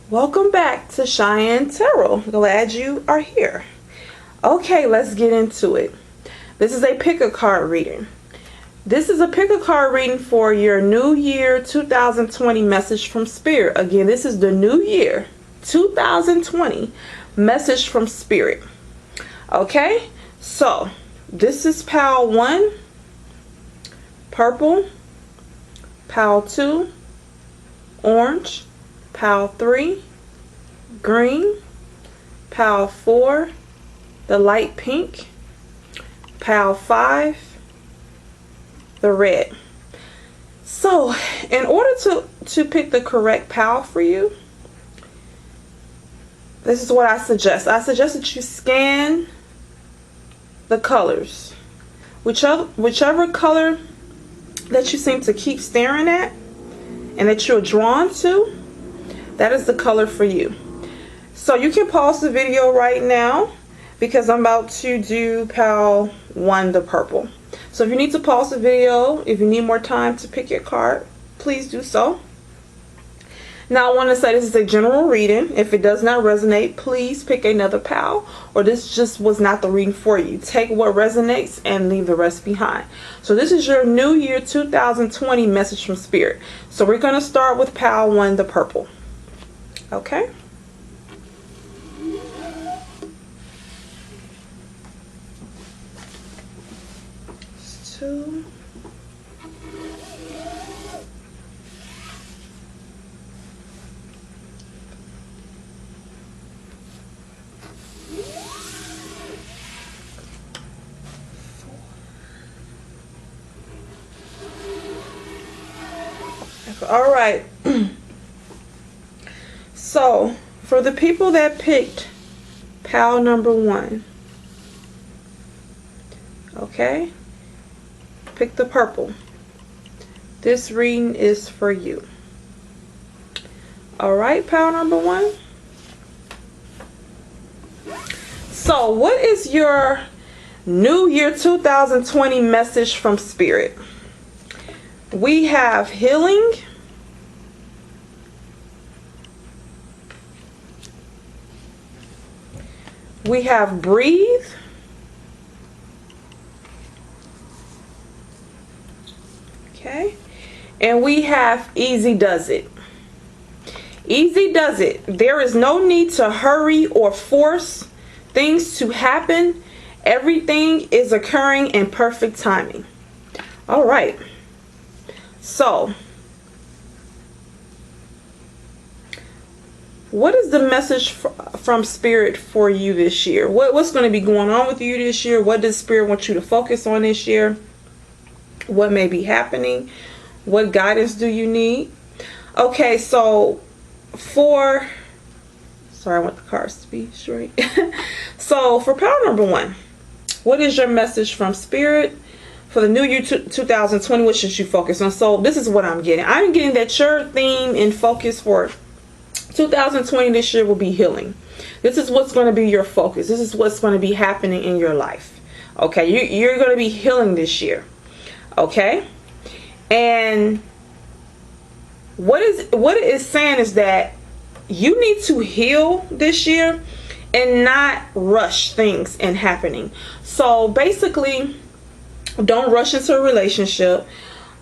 Welcome back to Cheyenne Tarot. Glad you are here. Okay, let's get into it. This is a pick-a-card reading. This is a pick-a-card reading for your New Year 2020 message from Spirit. Again, this is the New Year 2020 message from Spirit. Okay, so this is pile 1, purple, pile 2, orange, pile 3, green, pile 4, the light pink, pile 5, the red. So in order to pick the correct pile for you, this is what I suggest. I suggest that you scan the colors. Whichever color that you seem to keep staring at and that you're drawn to, that is the color for you. So you can pause the video right now because I'm about to do pile 1, the purple. So if you need to pause the video, if you need more time to pick your card, please do so. Now I want to say this is a general reading. If it does not resonate, please pick another pile, or this just was not the reading for you. Take what resonates and leave the rest behind. So this is your New Year 2020 message from Spirit. So we're going to start with pile 1, the purple. Okay. It's 2. All right. So for the people that picked pile number 1, okay, pick the purple. This reading is for you. All right, pile number 1. So what is your New Year 2020 message from Spirit? We have healing, we have breathe, okay, and we have easy does it. Easy does it. There is no need to hurry or force things to happen. Everything is occurring in perfect timing. All right. So, what is the message from Spirit for you this year? What's going to be going on with you this year? What does Spirit want you to focus on this year? What may be happening? What guidance do you need? Okay, so sorry, I want the cards to be straight. So for pile number 1, what is your message from Spirit for the New Year 2020? What should you focus on? So this is what I'm getting. I'm getting that your theme and focus for 2020 this year will be healing. This is what's going to be your focus. This is what's going to be happening in your life. Okay, you're going to be healing this year. Okay, and what it is saying is that you need to heal this year and not rush things and happening. So basically, don't rush into a relationship.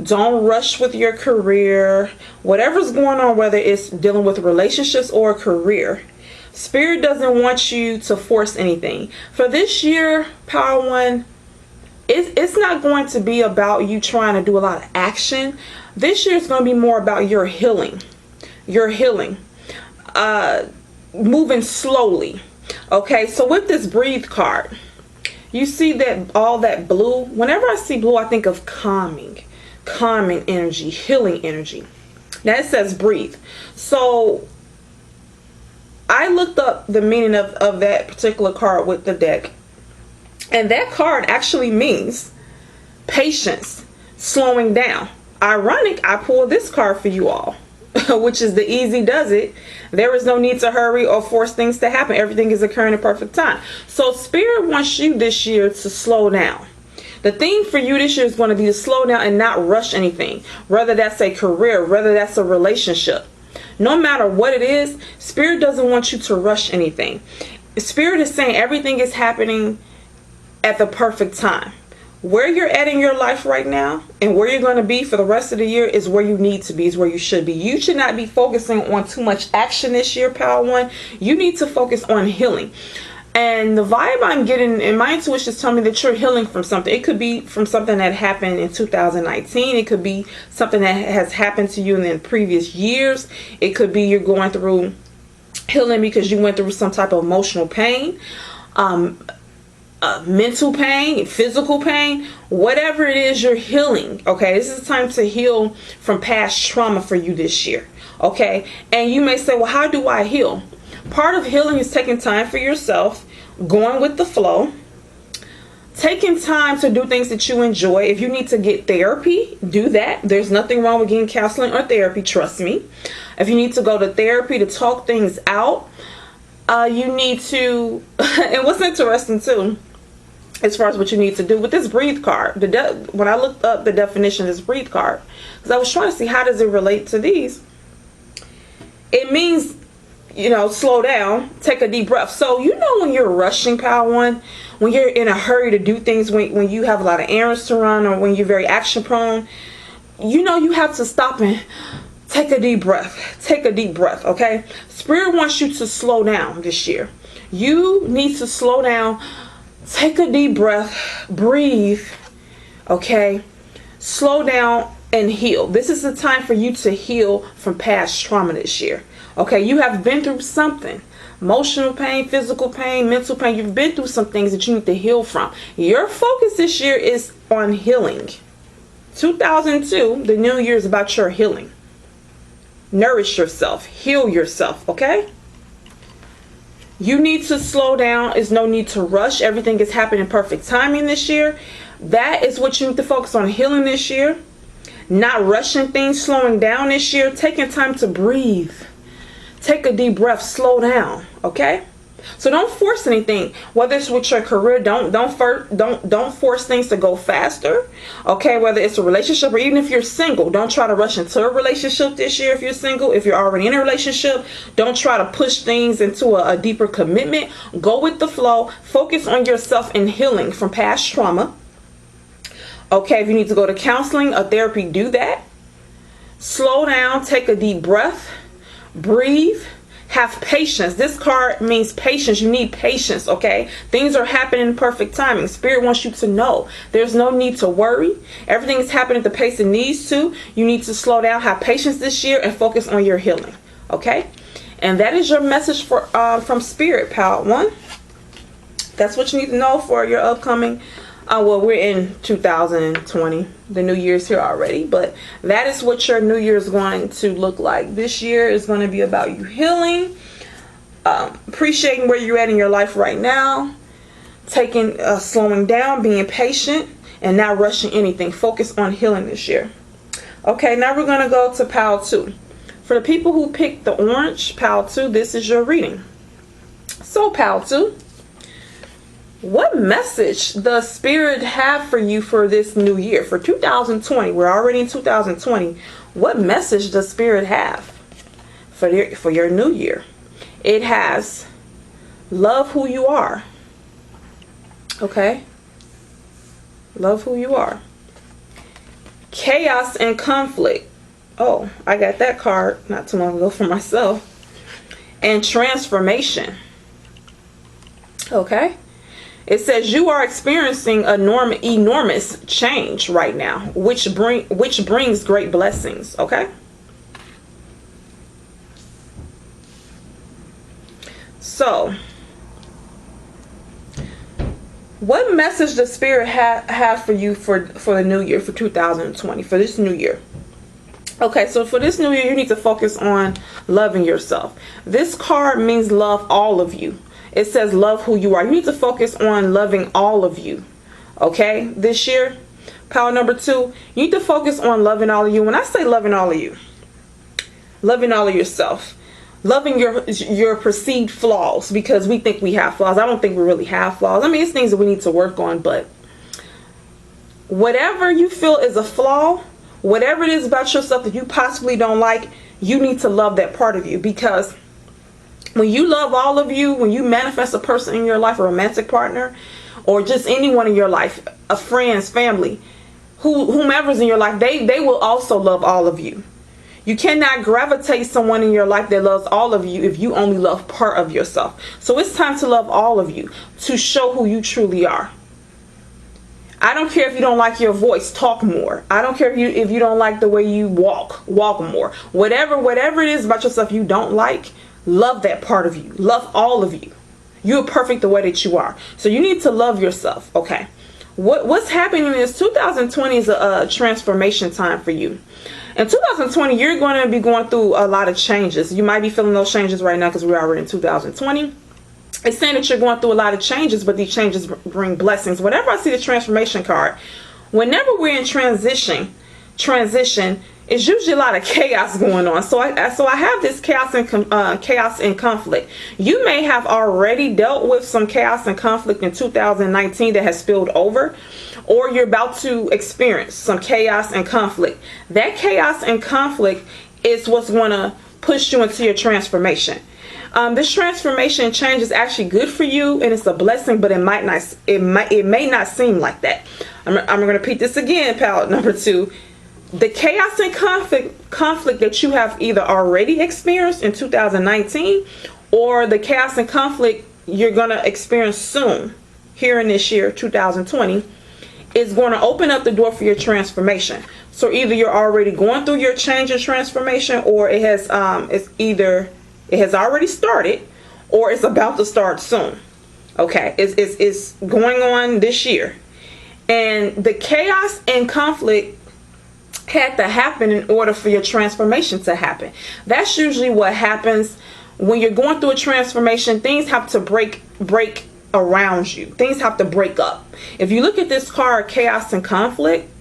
Don't rush with your career. Whatever's going on, whether it's dealing with relationships or a career, Spirit doesn't want you to force anything. For this year, pile 1, it's not going to be about you trying to do a lot of action. This year is going to be more about your healing. Your healing. Moving slowly. Okay, so with this breathe card, you see that all that blue. Whenever I see blue, I think of calming energy, healing energy. Now it says breathe. So I looked up the meaning of that particular card with the deck, and that card actually means patience, slowing down. Ironic, I pulled this card for you all, which is the easy does it. There is no need to hurry or force things to happen. Everything is occurring in perfect time. So Spirit wants you this year to slow down. The theme for you this year is going to be to slow down and not rush anything. Whether that's a career, whether that's a relationship. No matter what it is, Spirit doesn't want you to rush anything. Spirit is saying everything is happening at the perfect time. Where you're at in your life right now and where you're going to be for the rest of the year is where you need to be, is where you should be. You should not be focusing on too much action this year, Power One. You need to focus on healing. And the vibe I'm getting, and my intuition is telling me that you're healing from something. It could be from something that happened in 2019. It could be something that has happened to you in the previous years. It could be you're going through healing because you went through some type of emotional pain, mental pain, physical pain. Whatever it is, you're healing. Okay, this is time to heal from past trauma for you this year. Okay, and you may say, well, how do I heal? Part of healing is taking time for yourself, going with the flow, taking time to do things that you enjoy. If you need to get therapy, do that. There's nothing wrong with getting counseling or therapy, trust me. If you need to go to therapy to talk things out, you need to, and what's interesting too, as far as what you need to do with this breathe card, when I looked up the definition of this breathe card, because I was trying to see how does it relate to these, it means, slow down, take a deep breath. So when you're rushing, Power One, when you're in a hurry to do things, when you have a lot of errands to run, or when you're very action prone, you have to stop and take a deep breath. Take a deep breath, okay? Spirit wants you to slow down this year. You need to slow down, take a deep breath, breathe, okay? Slow down and heal. This is the time for you to heal from past trauma this year. Okay, you have been through something. Emotional pain, physical pain, mental pain. You've been through some things that you need to heal from. Your focus this year is on healing. 2002, the new year is about your healing. Nourish yourself. Heal yourself, okay? You need to slow down. There's no need to rush. Everything is happening in perfect timing this year. That is what you need to focus on, healing this year. Not rushing things, slowing down this year. Taking time to breathe. Take a deep breath, slow down, okay? So don't force anything. Whether it's with your career, don't force things to go faster, okay? Whether it's a relationship or even if you're single, don't try to rush into a relationship this year if you're single. If you're already in a relationship, don't try to push things into a deeper commitment. Go with the flow. Focus on yourself and healing from past trauma. Okay, if you need to go to counseling or therapy, do that. Slow down, take a deep breath. Breathe, have patience. This card means patience. You need patience, okay? Things are happening in perfect timing. Spirit wants you to know there's no need to worry. Everything is happening at the pace it needs to. You need to slow down, have patience this year, and focus on your healing, okay? And that is your message for from Spirit, Power One. That's what you need to know for your upcoming well, we're in 2020. The new year's here already, but that is what your new year is going to look like. This year is going to be about you healing, appreciating where you're at in your life right now, slowing down, being patient, and not rushing anything. Focus on healing this year. Okay, now we're going to go to Pile 2. For the people who picked the orange, Pile 2, this is your reading. So, Pile 2. What message does Spirit have for you for this new year? For 2020, we're already in 2020. What message does Spirit have for your new year? It has love who you are. Okay? Love who you are. Chaos and conflict. Oh, I got that card not too long ago for myself. And transformation. Okay? It says you are experiencing enormous change right now, which brings great blessings, okay? So, what message does Spirit have for you for the new year, for 2020, for this new year? Okay, so for this new year, you need to focus on loving yourself. This card means love all of you. It says love who you are. You need to focus on loving all of you. Okay? This year, power number 2, you need to focus on loving all of you. When I say loving all of you, loving all of yourself. Loving your perceived flaws, because we think we have flaws. I don't think we really have flaws. I mean, it's things that we need to work on, but whatever you feel is a flaw, whatever it is about yourself that you possibly don't like, you need to love that part of you, because when you love all of you, when you manifest a person in your life, a romantic partner, or just anyone in your life, a friends, family, whomever's in your life, they will also love all of you. You cannot gravitate someone in your life that loves all of you if you only love part of yourself. So it's time to love all of you, to show who you truly are. I don't care if you don't like your voice, talk more. I don't care if you don't like the way you walk more. Whatever it is about yourself you don't like, love that part of you. Love all of you. You're perfect the way that you are. So you need to love yourself, okay? What's happening is 2020 is a transformation time for you. In 2020, you're going to be going through a lot of changes. You might be feeling those changes right now because we're already in 2020. It's saying that you're going through a lot of changes, but these changes bring blessings. Whenever I see the transformation card, whenever we're in transition, it's usually a lot of chaos going on. So I have this chaos and conflict. You may have already dealt with some chaos and conflict in 2019 that has spilled over, or you're about to experience some chaos and conflict. That chaos and conflict is what's going to push you into your transformation. This transformation change is actually good for you, and it's a blessing, but it may not seem like that. I'm going to repeat this again, palette number 2. The chaos and conflict that you have either already experienced in 2019, or the chaos and conflict you're going to experience soon, here in this year, 2020, is going to open up the door for your transformation. So either you're already going through your change and transformation, or it has already started, or it's about to start soon. Okay, it's going on this year. And the chaos and conflict had to happen in order for your transformation to happen. That's usually what happens when you're going through a transformation. Things have to break around you. Things have to break up. If you look at this card, chaos and conflict,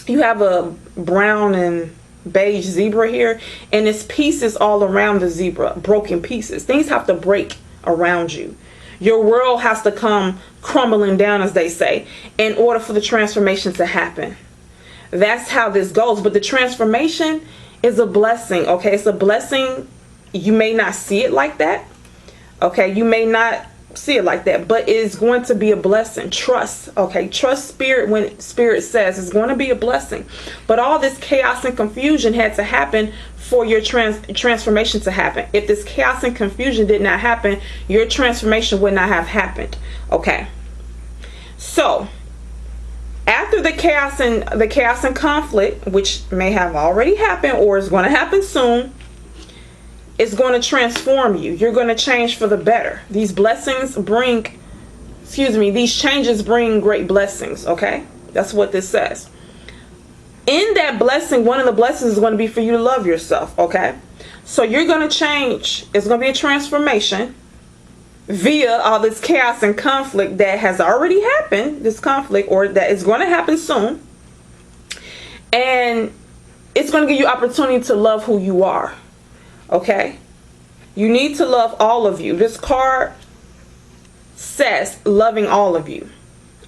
you have a brown and beige zebra here, and it's pieces all around the zebra, broken pieces. Things have to break around you. Your world has to come crumbling down, as they say, in order for the transformation to happen. That's how this goes. But the transformation is a blessing, okay? It's a blessing. You may not see it like that, okay? You may not see it like that, but it is going to be a blessing. Trust, okay? Trust Spirit when Spirit says it's going to be a blessing. But all this chaos and confusion had to happen for your transformation to happen. If this chaos and confusion did not happen, your transformation would not have happened, okay? So after the chaos and conflict, which may have already happened or is going to happen soon, it's going to transform you. You're going to change for the better. These changes bring great blessings, okay? That's what this says. In that blessing, one of the blessings is going to be for you to love yourself, okay? So you're going to change. It's going to be a transformation via all this chaos and conflict that has already happened, this conflict, or that is going to happen soon. And it's going to give you opportunity to love who you are, okay? You need to love all of you. This card says loving all of you,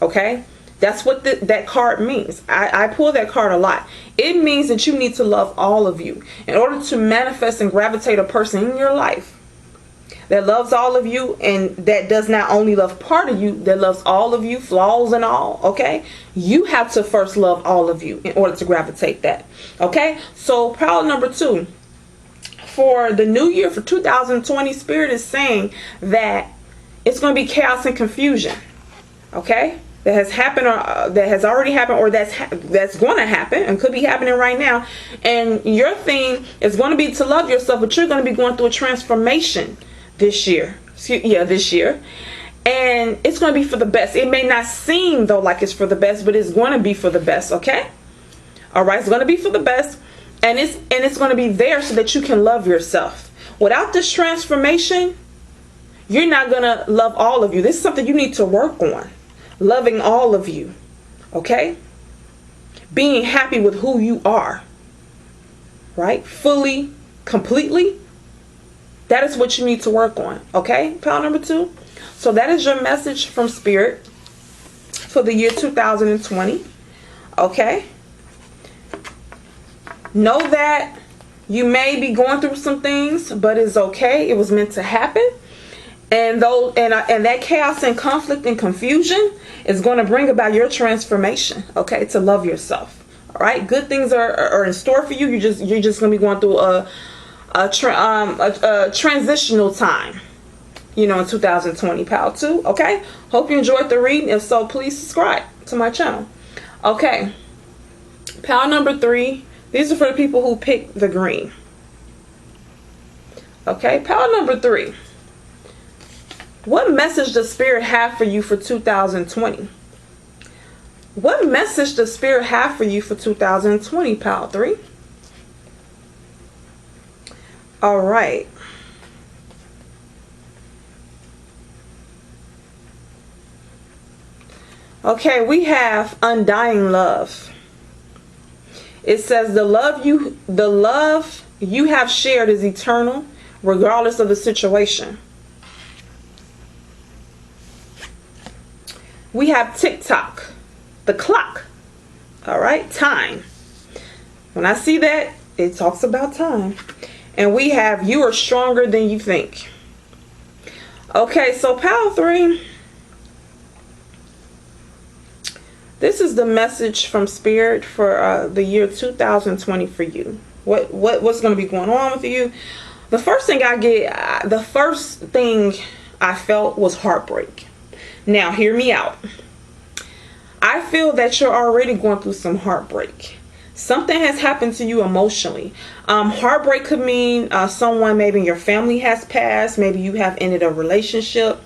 okay? That's what that card means. I pull that card a lot. It means that you need to love all of you in order to manifest and gravitate a person in your life that loves all of you, and that does not only love part of you, that loves all of you, flaws and all, okay? You have to first love all of you in order to gravitate that, okay? So palette number 2, for the new year, for 2020, Spirit is saying that it's going to be chaos and confusion, okay? That has happened, or that has already happened, or that's going to happen and could be happening right now. And your thing is going to be to love yourself, but you're going to be going through a transformation this year. This year. And it's going to be for the best. It may not seem, though, like it's for the best, but it's going to be for the best, okay? All right, it's going to be for the best. And it's going to be there so that you can love yourself. Without this transformation, you're not going to love all of you. This is something you need to work on. Loving all of you, okay? Being happy with who you are, right? Fully, completely. That is what you need to work on, okay? Palette number 2. So that is your message from Spirit for the year 2020, okay? Know that You may be going through some things, but it's okay. It was meant to happen. And that chaos and conflict and confusion is going to bring about your transformation, okay, to love yourself. All right, good things are in store for you. You're just going to be going through a transitional time, in 2020, pal, too. Okay, hope you enjoyed the reading. If so, please subscribe to my channel. Okay, pal number 3. These are for the people who picked the green. Okay, pal number 3. What message does Spirit have for you for 2020? What message does Spirit have for you for 2020, pal 3? All right. Okay, we have undying love. It says the love you have shared is eternal, regardless of the situation. We have tick-tock, the clock. All right, time. When I see that, it talks about time. And we have you are stronger than you think. Okay, so pal 3. This is the message from Spirit for the year 2020 for you. What's going to be going on with you? The first thing I felt was heartbreak. Now, hear me out. I feel that you're already going through some heartbreak. Something has happened to you emotionally. Heartbreak could mean someone maybe in your family has passed. Maybe you have ended a relationship.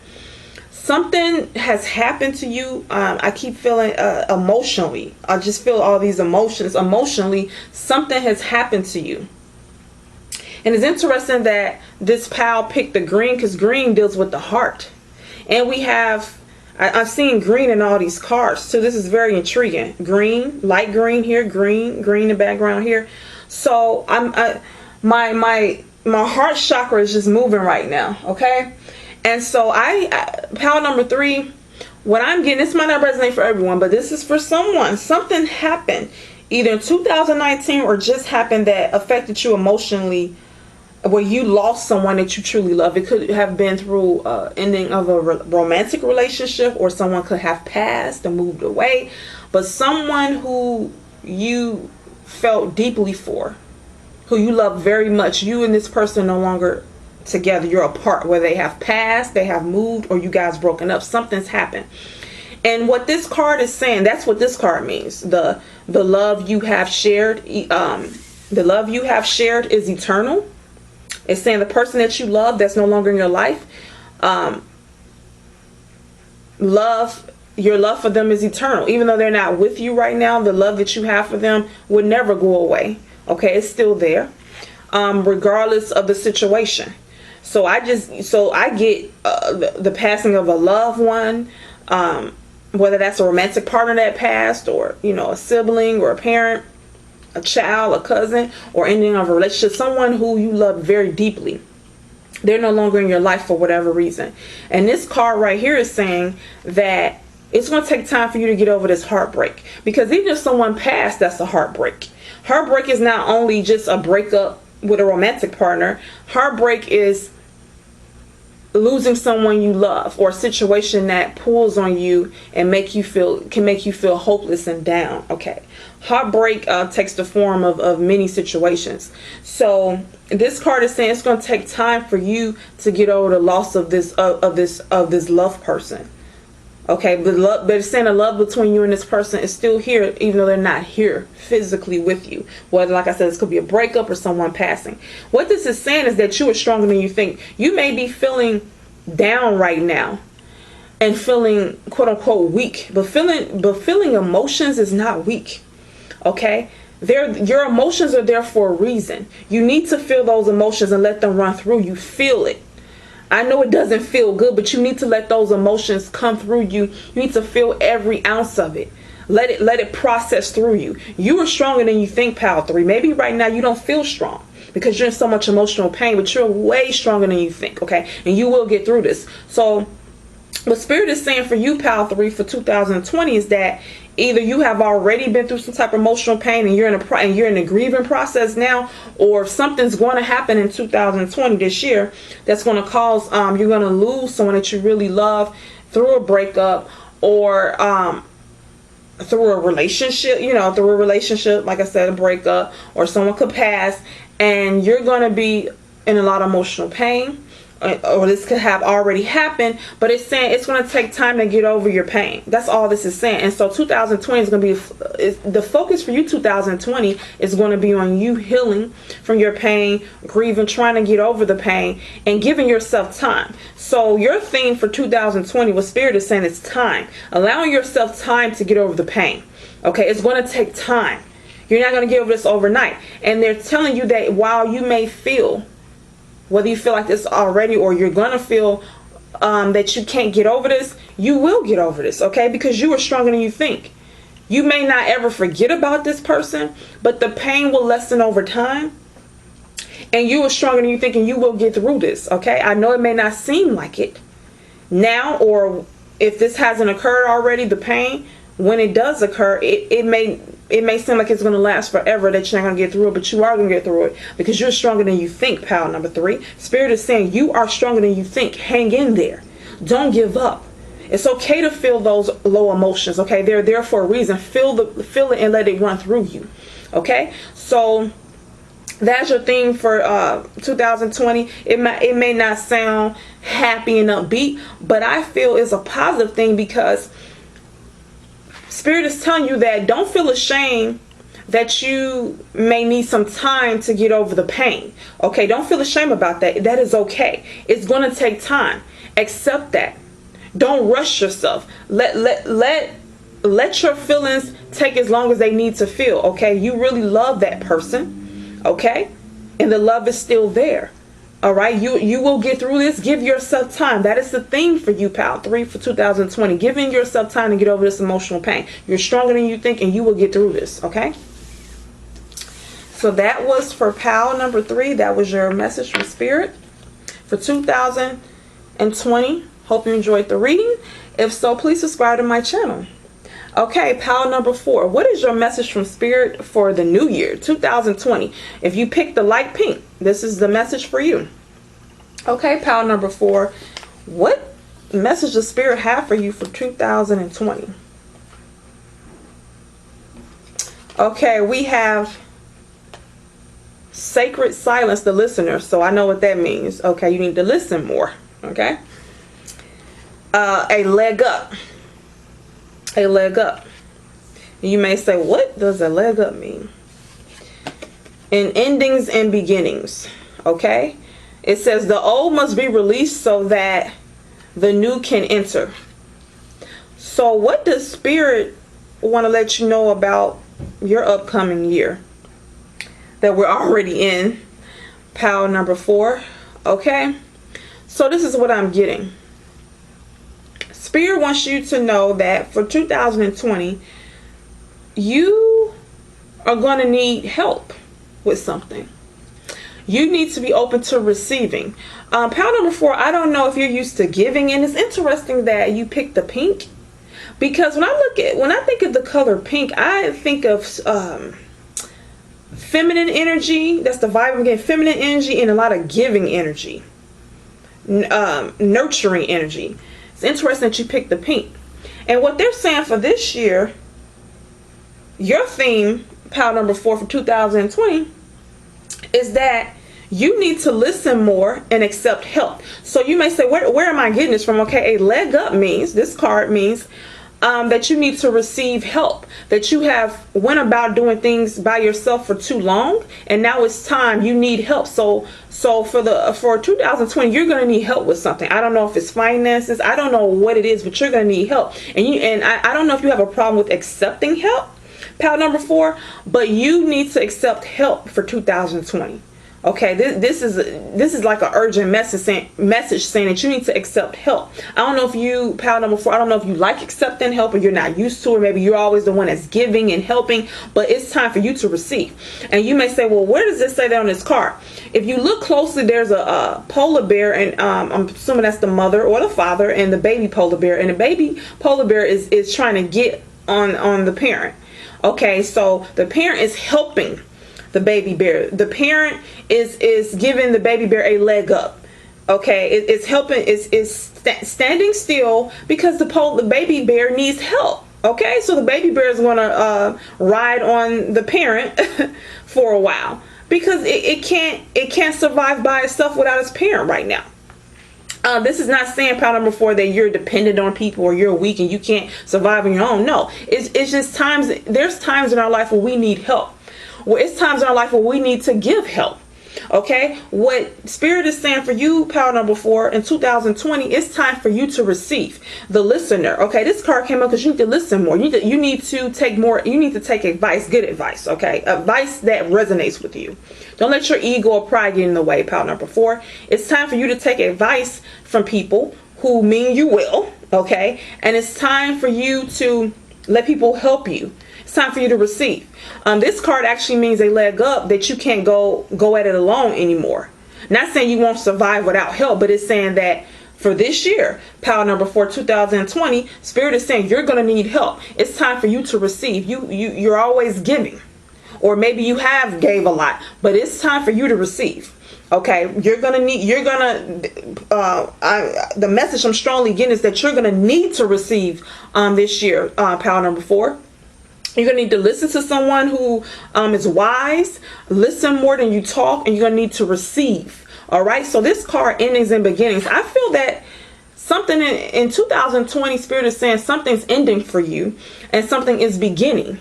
Something has happened to you. I keep feeling emotionally. I just feel all these emotions. Emotionally, something has happened to you. And it's interesting that this pal picked the green because green deals with the heart. And we have... I've seen green in all these cards, so this is very intriguing. Green, light green here, green in the background here. So my heart chakra is just moving right now, okay? And so pal number 3, what I'm getting, this might not resonate for everyone, but this is for someone. Something happened either in 2019 or just happened that affected you emotionally, where you lost someone that you truly love. It could have been through ending of a romantic relationship, or someone could have passed and moved away. But someone who you felt deeply for, who you love very much, you and this person no longer together. You're apart, whether they have passed, they have moved, or you guys broken up. Something's happened. And what this card is saying, that's what this card means. The love you have shared, the love you have shared is eternal. It's saying the person that you love that's no longer in your life, your love for them is eternal. Even though they're not with you right now, the love that you have for them would never go away. Okay, it's still there, regardless of the situation. So I get the passing of a loved one, whether that's a romantic partner that passed, or a sibling or a parent, a child, a cousin, or ending of a relationship, someone who you love very deeply. They're no longer in your life for whatever reason. And this card right here is saying that it's going to take time for you to get over this heartbreak. Because even if someone passed, that's a heartbreak. Heartbreak is not only just a breakup with a romantic partner. Heartbreak is losing someone you love, or a situation that pulls on you and can make you feel hopeless and down. Okay, heartbreak takes the form of many situations. So this card is saying it's going to take time for you to get over the loss of this love person. Okay, but it's saying the love between you and this person is still here, even though they're not here physically with you. Whether, like I said, this could be a breakup or someone passing. What this is saying is that you are stronger than you think. You may be feeling down right now and feeling quote unquote weak, but feeling emotions is not weak. Okay, your emotions are there for a reason. You need to feel those emotions and let them run through you. Feel it. I know it doesn't feel good, but you need to let those emotions come through you. You need to feel every ounce of it. Let it process through you. You are stronger than you think, pal 3. Maybe right now you don't feel strong because you're in so much emotional pain, but you're way stronger than you think, okay? And you will get through this. So what Spirit is saying for you, pal 3, for 2020 is that Either you have already been through some type of emotional pain and you're in a grieving process now, or something's going to happen in 2020 this year that's going to cause you're going to lose someone that you really love through a breakup, or through a relationship, like I said, a breakup, or someone could pass, and you're going to be in a lot of emotional pain. Or this could have already happened, but it's saying it's going to take time to get over your pain. That's all this is saying. And so 2020 is going to be the focus for you. 2020 is going to be on you healing from your pain, grieving, trying to get over the pain, and giving yourself time. So your theme for 2020, what Spirit is saying, is time. Allowing yourself time to get over the pain. Okay, it's going to take time. You're not going to get over this overnight. And they're telling you that while you may feel, whether you feel like this already or you're going to feel that you can't get over this, you will get over this, okay? Because you are stronger than you think. You may not ever forget about this person, but the pain will lessen over time. And you are stronger than you think, and you will get through this, okay? I know it may not seem like it now, or if this hasn't occurred already, the pain, when it does occur, it may seem like it's going to last forever, that you're not going to get through it, but you are going to get through it because you're stronger than you think, pal number 3. Spirit is saying you are stronger than you think. Hang in there. Don't give up. It's okay to feel those low emotions, okay? They're there for a reason. Feel it and let it run through you, okay? So that's your theme for 2020. It may not sound happy and upbeat, but I feel it's a positive thing, because Spirit is telling you that don't feel ashamed that you may need some time to get over the pain. Okay, don't feel ashamed about that. That is okay. It's going to take time. Accept that. Don't rush yourself. Let your feelings take as long as they need to feel. Okay, you really love that person. Okay, and the love is still there. All right, you will get through this. Give yourself time. That is the theme for you, pal. 3 for 2020. Giving yourself time to get over this emotional pain. You're stronger than you think, and you will get through this, okay? So that was for pal number 3. That was your message from Spirit for 2020. Hope you enjoyed the reading. If so, please subscribe to my channel. Okay, pal number 4. What is your message from Spirit for the new year, 2020? If you pick the light pink, this is the message for you. Okay, pal number 4. What message does Spirit have for you for 2020? Okay, we have sacred silence, the listener. So I know what that means. Okay, you need to listen more. Okay. A leg up. A leg up. You may say, what does a leg up mean? In endings and beginnings. Okay. It says the old must be released so that the new can enter. So what does Spirit want to let you know about your upcoming year that we're already in, pal number 4? Okay. So this is what I'm getting. Spirit wants you to know that for 2020, you are going to need help with something. You need to be open to receiving. Pal number 4, I don't know if you're used to giving, and it's interesting that you picked the pink, because when I think of the color pink, I think of feminine energy. That's the vibe I'm getting. Feminine energy and a lot of giving energy, nurturing energy. It's interesting that you picked the pink. And what they're saying for this year, your theme, pal number 4 for 2020, is that you need to listen more and accept help. So you may say, where am I getting this from? Okay, a leg up means, this card means that you need to receive help, that you have went about doing things by yourself for too long, and now it's time, you need help. So for 2020, you're going to need help with something. I don't know if it's finances, I don't know what it is, but you're going to need help. And I don't know if you have a problem with accepting help, pal number 4, but you need to accept help for 2020. Okay, this is like an urgent message saying that you need to accept help. I don't know if you, pal number 4, I don't know if you like accepting help or you're not used to it. Maybe you're always the one that's giving and helping, but it's time for you to receive. And you may say, well, where does this say that on this card? If you look closely, there's a polar bear, and I'm assuming that's the mother or the father, and the baby polar bear. And the baby polar bear is trying to get on the parent. Okay, so the parent is helping the baby bear. The parent is giving the baby bear a leg up. Okay, it's helping. Is standing still because the baby bear needs help. Okay, so the baby bear is going to ride on the parent for a while because it can't survive by itself without its parent right now. This is not saying, pile number 4, that you're dependent on people or you're weak and you can't survive on your own. No, it's just times. There's times in our life where we need help. Well, it's times in our life where we need to give help. Okay, what Spirit is saying for you, pile number 4, in 2020, it's time for you to receive. The listener. Okay, this card came up because you need to listen more. You need to take more. You need to take advice, good advice. Okay, advice that resonates with you. Don't let your ego or pride get in the way, pile number 4. It's time for you to take advice from people who mean you well. Okay, and it's time for you to let people help you. It's time for you to receive. This card actually means a leg up, that you can't go at it alone anymore. Not saying you won't survive without help, but it's saying that for this year, pile number 4, 2020, Spirit is saying you're going to need help. It's time for you to receive. You're always giving, or maybe you have gave a lot, but it's time for you to receive. Okay, the message I'm strongly getting is that you're going to need to receive this year, pile number 4. You're going to need to listen to someone who is wise. Listen more than you talk, and you're going to need to receive. All right. So this card, endings and beginnings. I feel that something in 2020, Spirit is saying something's ending for you and something is beginning.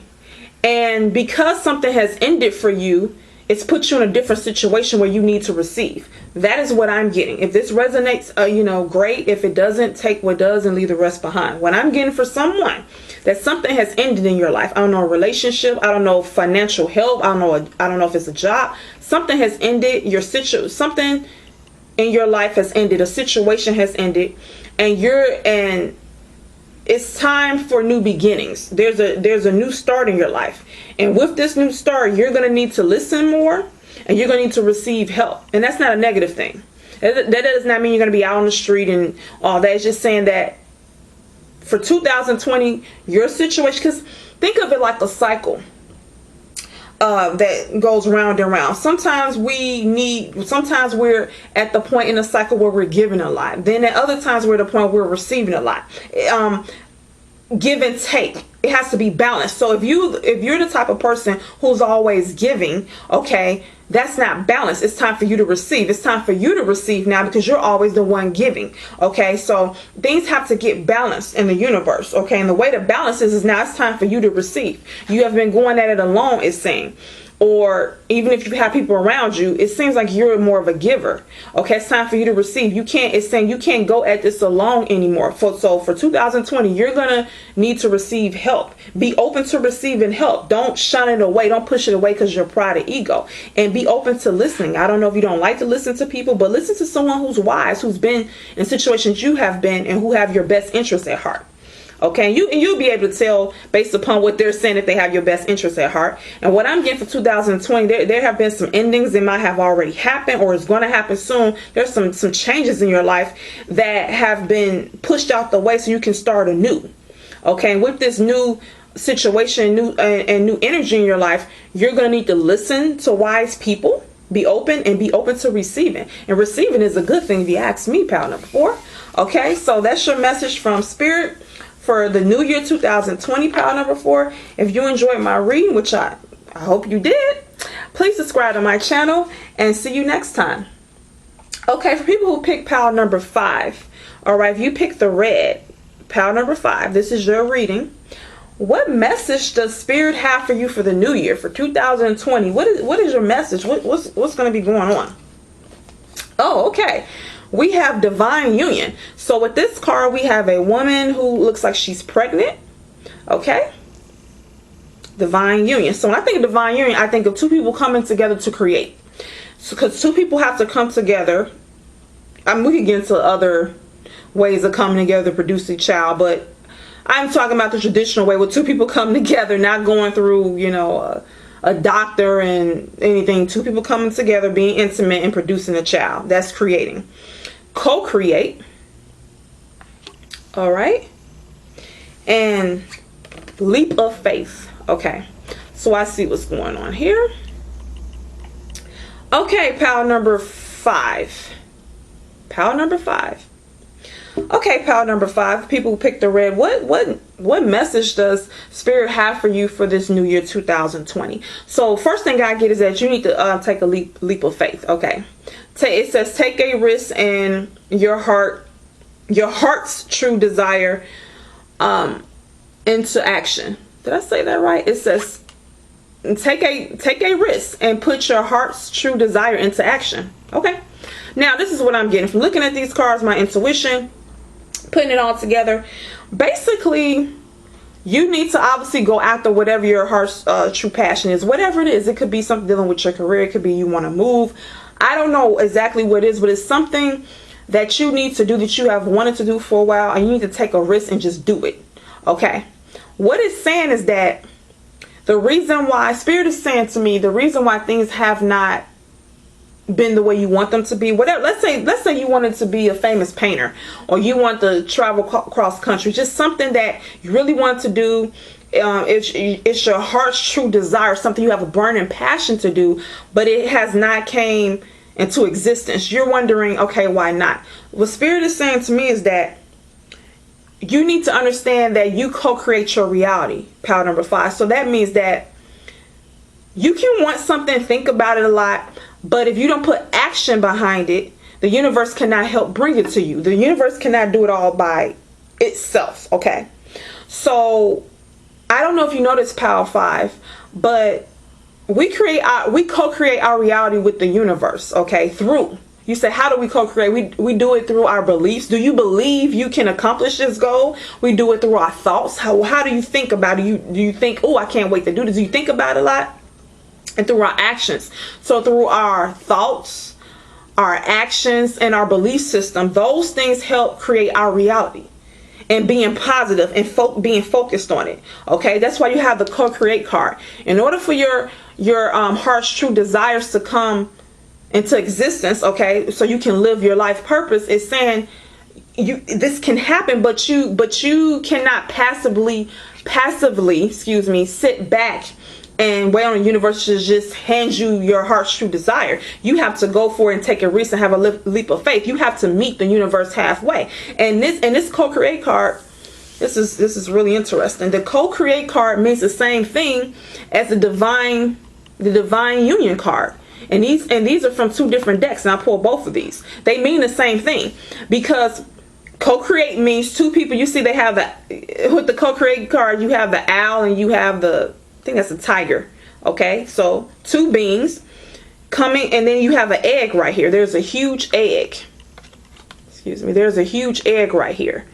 And because something has ended for you, it's put you in a different situation where you need to receive. That is what I'm getting. If this resonates, great. If it doesn't, take what does and leave the rest behind. What I'm getting for someone, that something has ended in your life. I don't know, a relationship. I don't know, financial help. I don't know if it's a job. Something has ended. Something in your life has ended. A situation has ended, and it's time for new beginnings. There's a new start in your life, and with this new start, you're going to need to listen more, and you're going to need to receive help. And that's not a negative thing. That does not mean you're going to be out on the street and all that. It's just saying that for 2020, your situation, because think of it like a cycle that goes round and round. Sometimes we're at the point in the cycle where we're giving a lot. Then at other times we're at the point where we're receiving a lot. Give and take. It has to be balanced. So if you're the type of person who's always giving, okay, that's not balanced. It's time for you to receive. It's time for you to receive now because you're always the one giving. Okay, so things have to get balanced in the universe. Okay, and the way to balance is now it's time for you to receive. You have been going at it alone, it's saying. Or even if you have people around you, it seems like you're more of a giver. Okay, it's time for you to receive. It's saying you can't go at this alone anymore. So for 2020, you're going to need to receive help. Be open to receiving help. Don't shun it away. Don't push it away because you're pride or ego. And be open to listening. I don't know if you don't like to listen to people, but listen to someone who's wise, who's been in situations you have been, and who have your best interests at heart. Okay, and you'll be able to tell based upon what they're saying if they have your best interests at heart. And what I'm getting for 2020, there have been some endings that might have already happened or is going to happen soon. There's some changes in your life that have been pushed out the way so you can start anew. Okay, and with this new situation, new energy in your life, you're going to need to listen to wise people. Be open to receiving. And receiving is a good thing if you ask me, pal number 4. Okay, so that's your message from Spirit for the new year 2020, pile number 4. If you enjoyed my reading, which I hope you did, please subscribe to my channel and see you next time. Okay, for people who pick pile number 5, all right, if you pick the red, pile number 5, this is your reading. What message does Spirit have for you for the new year, for 2020? What is your message? What's going to be going on? Oh, okay. We have divine union. So with this card, we have a woman who looks like she's pregnant. Okay. Divine union. So when I think of divine union, I think of two people coming together to create. Because two people have to come together. I mean, we could get into other ways of coming together to produce a child, but I'm talking about the traditional way where two people come together, not going through, a doctor and anything. Two people coming together, being intimate and producing a child. That's creating. Co-create. All right. And Leap of faith. Okay, so I see what's going on here. Okay, pile number 5. Pile number 5. Okay, pile number 5. People who picked the red. What message does Spirit have for you for this new year 2020? So first thing I get is that you need to take a leap of faith. Okay, it says take a risk and your heart's true desire into action. Did I say that right? It says take a risk and put your heart's true desire into action. Okay, now this is what I'm getting from looking at these cards, my intuition, putting it all together. Basically, you need to obviously go after whatever your heart's true passion is, whatever it is. It could be something dealing with your career. It could be you want to move. I don't know exactly what it is, but it's something that you need to do, that you have wanted to do for a while, and you need to take a risk and just do it. Okay, what it's saying is that the reason why Spirit is saying to me, the reason why things have not been the way you want them to be, whatever, let's say you wanted to be a famous painter, or you want to travel cross country, just something that you really want to do. It's your heart's true desire, something you have a burning passion to do, but it has not came into existence. You're wondering, okay, why not? What Spirit is saying to me is that you need to understand that you co-create your reality, pile number 5. So that means that you can want something, think about it a lot, but if you don't put action behind it, the universe cannot help bring it to you. The universe cannot do it all by itself. Okay, so I don't know if you know this, pile 5, but we co-create our reality with the universe. Okay, through. You say, how do we co-create? We do it through our beliefs. Do you believe you can accomplish this goal? We do it through our thoughts. How do you think about it? Do you think, oh, I can't wait to do this? Do you think about it a lot? And through our actions. So through our thoughts, our actions, and our belief system, those things help create our reality. And being positive and being focused on it. Okay, that's why you have the co-create card. In order for your heart's true desires to come into existence, okay, so you can live your life purpose, is saying this can happen, but you cannot passively sit back and wait on the universe to just hand you your heart's true desire. You have to go for it and take a risk and have a leap of faith. You have to meet the universe halfway. And this co-create card, this is really interesting. The co-create card means the same thing as the divine union card. And these are from 2 different decks, and I pulled both of these. They mean the same thing, because co-create means 2 people. You see, they have with the co-create card, you have the owl and you have I think that's a tiger. Okay, so 2 beings coming, and then you have an egg right here. There's a huge egg. Excuse me. There's a huge egg right here.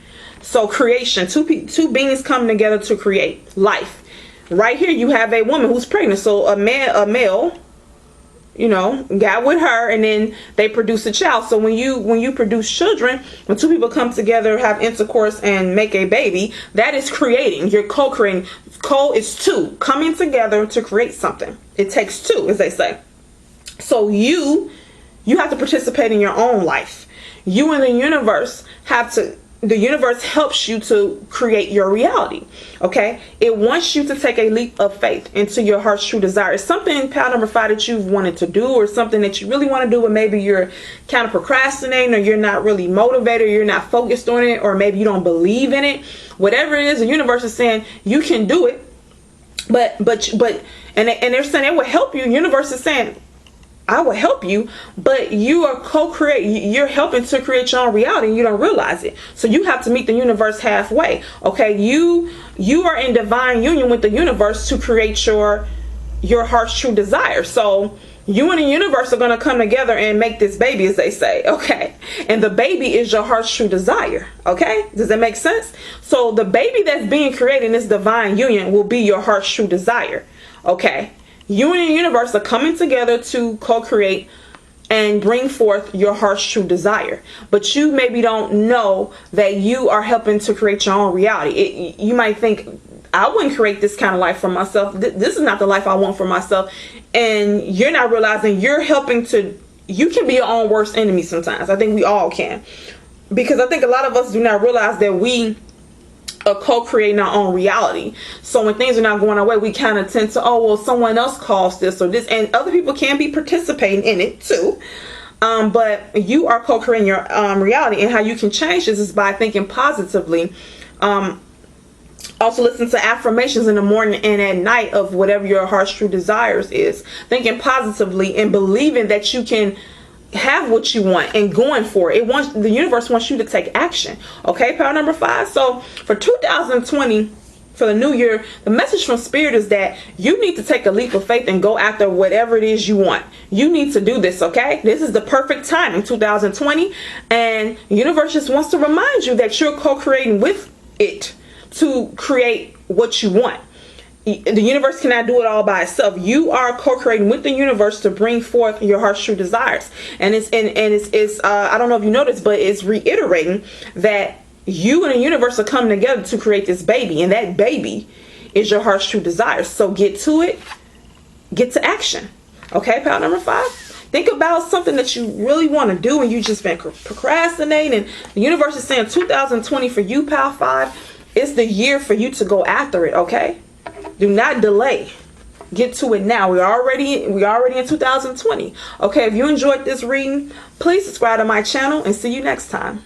So creation, 2 beings coming together to create life. Right here, you have a woman who's pregnant. So a male, got with her, and then they produce a child. So when you produce children, when 2 people come together, have intercourse, and make a baby, that is creating. You're co-creating. Co is 2 coming together to create something. It takes 2, as they say. So you have to participate in your own life. You and the universe the universe helps you to create your reality. Okay, it wants you to take a leap of faith into your heart's true desire. It's something, pile number 5, that you've wanted to do, or something that you really want to do, but maybe you're kind of procrastinating, or you're not really motivated, or you're not focused on it, or maybe you don't believe in it. Whatever it is, the universe is saying you can do it, but and they're saying it will help you. Universe is saying, I will help you, but you are you're helping to create your own reality, and you don't realize it. So you have to meet the universe halfway. Okay, you are in divine union with the universe to create your heart's true desire. So you and the universe are going to come together and make this baby, as they say. Okay, and the baby is your heart's true desire. Okay, does that make sense? So the baby that's being created in this divine union will be your heart's true desire. Okay, you and the universe are coming together to co-create and bring forth your heart's true desire. But you maybe don't know that you are helping to create your own reality. You might think, I wouldn't create this kind of life for myself. This is not the life I want for myself. And you're not realizing you're helping to, you can be your own worst enemy sometimes. I think we all can. Because I think a lot of us do not realize that we co-creating our own reality. So when things are not going our way, we kind of tend to, oh, well, someone else caused this or this, and other people can be participating in it too. But you are co-creating your reality, and how you can change this is by thinking positively. Also listen to affirmations in the morning and at night of whatever your heart's true desires is. Thinking positively and believing that you can have what you want and going for it. The universe wants you to take action. Okay, power number 5. So for 2020, for the new year, the message from Spirit is that you need to take a leap of faith and go after whatever it is you want. You need to do this, okay? This is the perfect time in 2020, and the universe just wants to remind you that you're co-creating with it to create what you want. The universe cannot do it all by itself. You are co-creating with the universe to bring forth your heart's true desires. And it's I don't know if you noticed, but it's reiterating that you and the universe are coming together to create this baby, and that baby is your heart's true desires. So get to it, get to action. Okay, pal number 5. Think about something that you really want to do and you just been procrastinating. The universe is saying 2020 for you, pal 5, is the year for you to go after it. Okay, do not delay. Get to it now. We're already in 2020. Okay, if you enjoyed this reading, please subscribe to my channel and see you next time.